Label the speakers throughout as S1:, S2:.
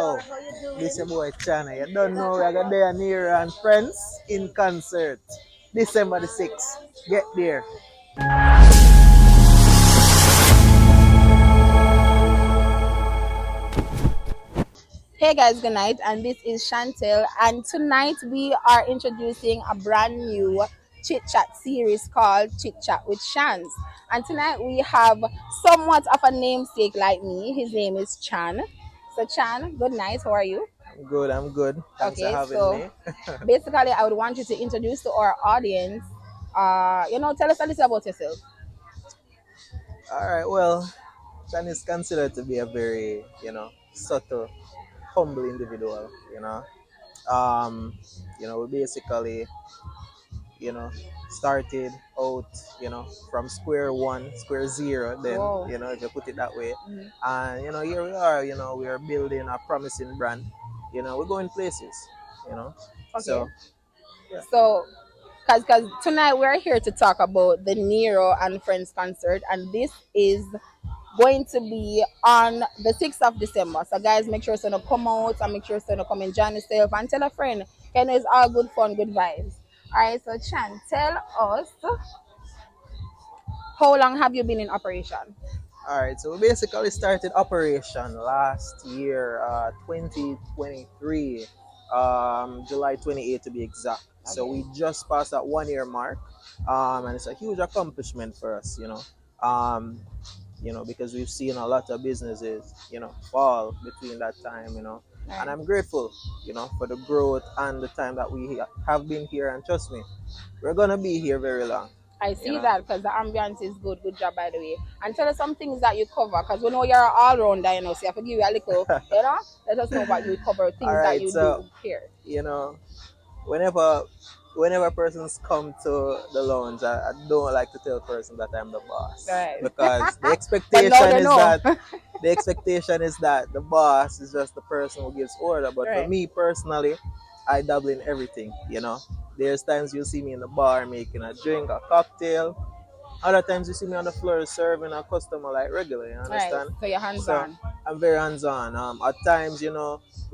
S1: Yo, this your boy Chana. You don't know we got there near and friends in concert. December the 6th. Get there.
S2: Hey guys, good night, and this is Chantel. And tonight we are introducing a brand new Chit Chat series called Chit Chat with Chanz. And tonight we have somewhat of a namesake like me. His name is Chan. So Chan, good night. How are you?
S1: I'm good, I'm good. Thanks for
S2: Okay,
S1: having
S2: so
S1: me.
S2: basically I would want you to introduce to our audience. Tell us a little about yourself.
S1: Alright, well, Chan is considered to be a very, subtle, humble individual, Um, we basically, you know, started out, from square one, square zero, then,
S2: Whoa.
S1: if you put it that way.
S2: Mhm.
S1: And, here we are, we are building a promising brand. We're going places, you know.
S2: Okay.
S1: So, yeah.
S2: So because tonight we're here to talk about the Nerro and Friends concert, and this is going to be on the 6th of December. So guys, make sure to come out and make sure to come and join yourself and tell a friend. It's all good fun, good vibes. All right, so Chan, tell us, how long have you been in operation?
S1: All right, so we basically started operation last year, 2023, July 28th to be exact. So
S2: Okay.
S1: we just passed that 1 year mark, and it's a huge accomplishment for us, um, because we've seen a lot of businesses, fall between that time, and
S2: Right.
S1: I'm grateful, for the growth and the time that we have been here, and trust me, we're gonna be here very long,
S2: I
S1: you
S2: see
S1: know.
S2: that because the ambience is good. Good job, by the way. And tell us some things that you cover because we know you're an all rounder, so you have to give you a little, let us know what you cover,
S1: All
S2: things that
S1: right,
S2: you
S1: so
S2: do here.
S1: you know whenever persons come to the lounge, I don't like to tell person that I'm the boss,
S2: Right.
S1: because the
S2: But now
S1: expectation
S2: they
S1: is
S2: know.
S1: that the boss is just the person who gives order. But for
S2: Right.
S1: me personally, I dabble in everything. There's times you'll see me in the bar making a drink, a cocktail. Other times you see me on the floor serving a customer like regular, you
S2: Right.
S1: understand?
S2: So you're hands
S1: So
S2: on.
S1: I'm very hands-on. At times, we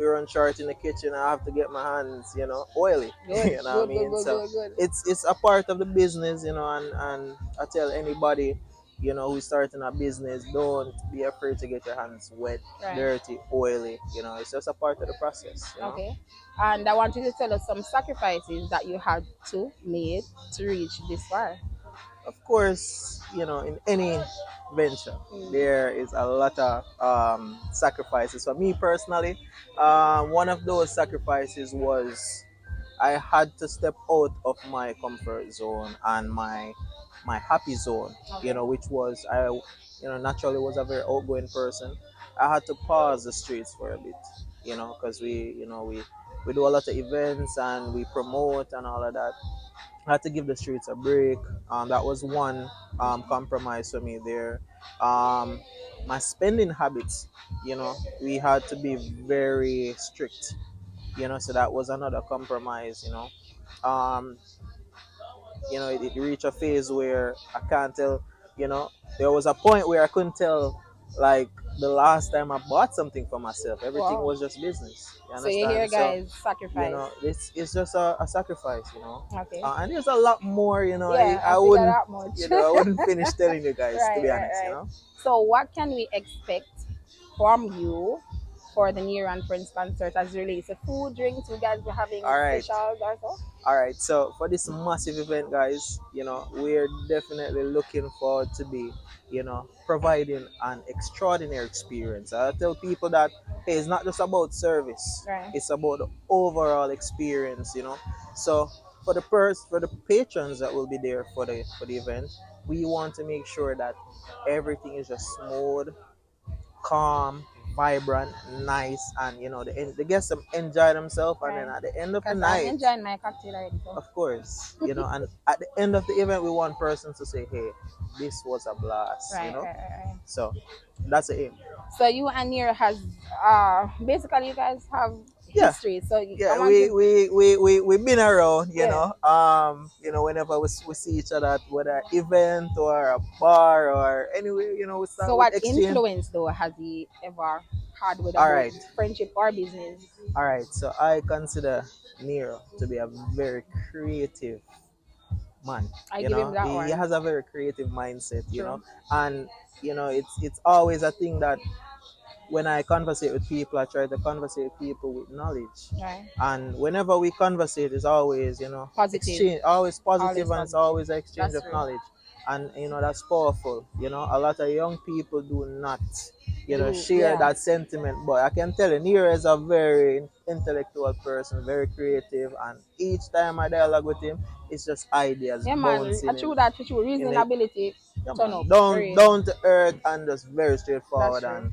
S1: run short in the kitchen. I have to get my hands, oily.
S2: Good.
S1: You know what I
S2: Good. Good.
S1: mean?
S2: Good.
S1: So
S2: Good. Good.
S1: it's a part of the business, and I tell anybody, who's starting a business, don't be afraid to get your hands wet,
S2: Right.
S1: dirty, oily. It's just a part of the process.
S2: Okay. And I want you to tell us some sacrifices that you had to make to reach this far.
S1: Of course, in any venture,
S2: Mm.
S1: there is a lot of sacrifices. For me personally, one of those sacrifices was I had to step out of my comfort zone and my happy zone,
S2: Okay.
S1: which was naturally was a very outgoing person. I had to pause the streets for a bit, because we do a lot of events and we promote and all of that. I had to give the streets a break. That was one compromise for me there. Um, my spending habits, we had to be very strict, so that was another compromise. Um, it reached a phase where I can't tell, you know, there was a point where I couldn't tell, like, the last time I bought something for myself. Everything
S2: Wow.
S1: was just business. You
S2: So you hear,
S1: understand? So,
S2: guys, sacrifice.
S1: it's just a sacrifice.
S2: Okay.
S1: And there's a lot more.
S2: Yeah, I
S1: I
S2: figure
S1: wouldn't,
S2: that much.
S1: I wouldn't finish telling you guys, to
S2: Right,
S1: be
S2: right,
S1: honest.
S2: right. So, what can we expect from you for the Near and Friends concert as relates to food, drinks? You guys be having
S1: All right.
S2: specials or so?
S1: All right, so for this massive event, guys, we're definitely looking forward to be, providing an extraordinary experience. I tell people that, hey, it's not just about service;
S2: Right.
S1: it's about the overall experience. So for the patrons that will be there for the event, we want to make sure that everything is just smooth, calm, vibrant, nice, and the guests enjoy themselves. And then
S2: Right.
S1: at the end of the
S2: Because I'm
S1: night,
S2: enjoying my cocktail already. So.
S1: of course, and at the end of the event, we want person to say, "Hey, this was a blast,"
S2: Right, right, right, right.
S1: So that's the aim.
S2: So you and Near has basically you guys have
S1: Yeah,
S2: history. So I
S1: yeah.
S2: want to
S1: We've been around,
S2: yeah.
S1: whenever we see each other at whether event or a bar or anywhere, we
S2: So
S1: start with
S2: what
S1: exchange.
S2: influence though has he ever had with
S1: All
S2: about
S1: right.
S2: friendship or business?
S1: All right. So I consider Nero to be a very creative man.
S2: I give him that
S1: He
S2: one.
S1: has a very creative mindset.
S2: True.
S1: And it's always a thing that when I conversate with people, I try to conversate with people with knowledge.
S2: Right.
S1: And whenever we conversate, it's always,
S2: Positive.
S1: exchange, always positive,
S2: Always
S1: and it's
S2: positive.
S1: always an exchange
S2: That's
S1: of
S2: true.
S1: knowledge. And, that's powerful. A lot of young people do not,
S2: Do
S1: share
S2: yeah.
S1: that sentiment. But I can tell you, Nero is a very intellectual person, very creative. And each time I dialogue with him, it's just ideas
S2: Yeah, man.
S1: bouncing
S2: True that. True.
S1: in
S2: Reasoning
S1: the
S2: ability.
S1: yeah,
S2: Turn
S1: man.
S2: up. Very.
S1: Down to earth and just very
S2: That's
S1: straightforward
S2: true.
S1: and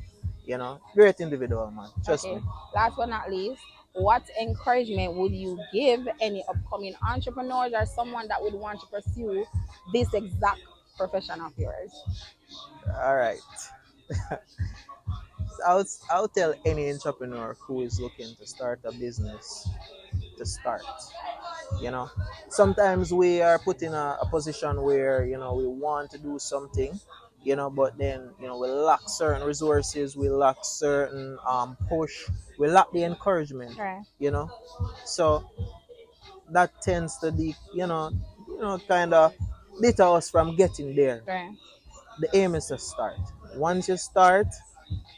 S1: great individual, man. Trust
S2: Okay.
S1: me.
S2: Last but not least, what encouragement would you give any upcoming entrepreneurs or someone that would want to pursue this exact profession of yours?
S1: All right. I'll tell any entrepreneur who is looking to start a business to start. You know, Sometimes we are put in a position where we want to do something, but then we lack certain resources, we lack certain push, we lack the encouragement.
S2: Right.
S1: You know, so that tends to be kind of deter us from getting there.
S2: Right.
S1: The aim is to start. Once you start,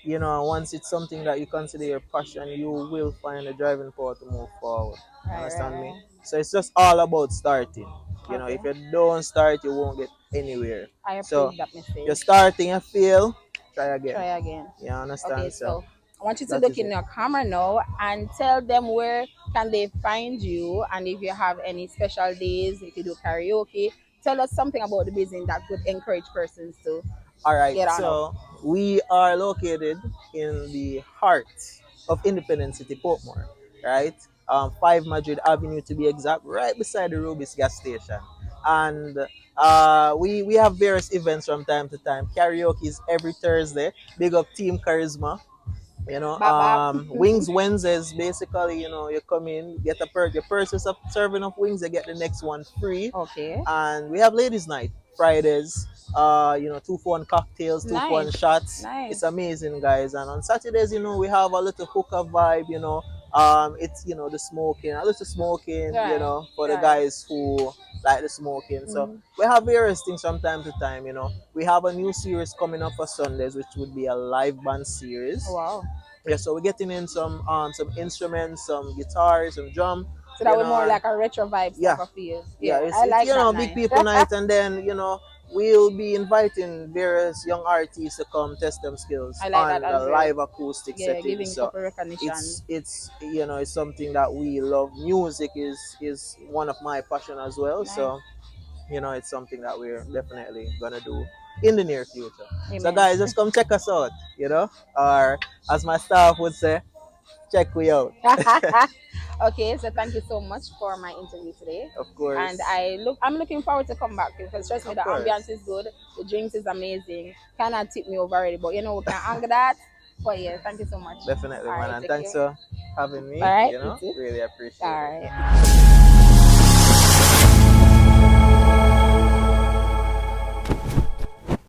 S1: once it's something that you consider your passion, you will find a driving power to move forward. You
S2: Right.
S1: understand me?
S2: Right.
S1: So it's just all about starting.
S2: Right.
S1: If
S2: Okay.
S1: you don't start, you won't get anywhere.
S2: I
S1: So
S2: approve that
S1: if you're
S2: message.
S1: starting and fail, try again.
S2: Try again.
S1: You
S2: Okay,
S1: understand? So
S2: so I want you to
S1: that
S2: look
S1: is
S2: in
S1: it.
S2: your camera now and tell them where can they find you, and if you have any special days, if you do karaoke, tell us something about the business that would encourage persons to
S1: All right,
S2: get on up.
S1: so we are located in the heart of Independence City Portmore, right? 5 Madrid Avenue to be exact, right beside the Rubis gas station. And we have various events from time to time. Karaoke is every Thursday. Big up Team Charisma.
S2: Bap bap.
S1: Wings Wednesdays, basically, you come in, get you purchase a serving of wings, you get the next one free.
S2: Okay.
S1: And we have ladies night Fridays, 2 for 1 cocktails, 2 for 1
S2: Nice.
S1: shots. It's
S2: Nice.
S1: amazing, guys. And on Saturdays, we have a little hookah vibe. It's the smoking, a little smoking,
S2: Right.
S1: for the
S2: Right.
S1: guys who like the smoking. So
S2: Mm-hmm.
S1: we have various things from time to time. We have a new series coming up for Sundays, which would be a live band series.
S2: Wow.
S1: Yeah, so we're getting in some instruments, some guitars, some drum.
S2: So that was more
S1: And
S2: like a retro vibes type
S1: yeah,
S2: of feel.
S1: yeah,
S2: Yeah,
S1: it's
S2: I
S1: it's
S2: like that
S1: big
S2: night.
S1: people night, and then we'll be inviting various young artists to come test them skills
S2: I like that
S1: on the
S2: as well.
S1: live acoustic
S2: Yeah,
S1: setting.
S2: giving
S1: So
S2: proper recognition.
S1: it's something that we love. Music is one of my passion as well.
S2: Nice.
S1: So it's something that we're definitely gonna do in the near future. So
S2: Amen.
S1: guys, just come check us out. Or as my staff would say, check we out.
S2: Okay, so thank you so much for my interview today.
S1: Of
S2: And
S1: course,
S2: I'm looking forward to come back because trust me,
S1: of
S2: the ambiance
S1: course,
S2: is good, the drinks is amazing. Cannot tip me over already, but we can anger that. But yeah, thank you so much.
S1: definitely,
S2: All
S1: man.
S2: right,
S1: And
S2: take
S1: thanks
S2: care.
S1: for having
S2: All
S1: me.
S2: right, you too.
S1: Really
S2: All
S1: appreciate it.
S2: right.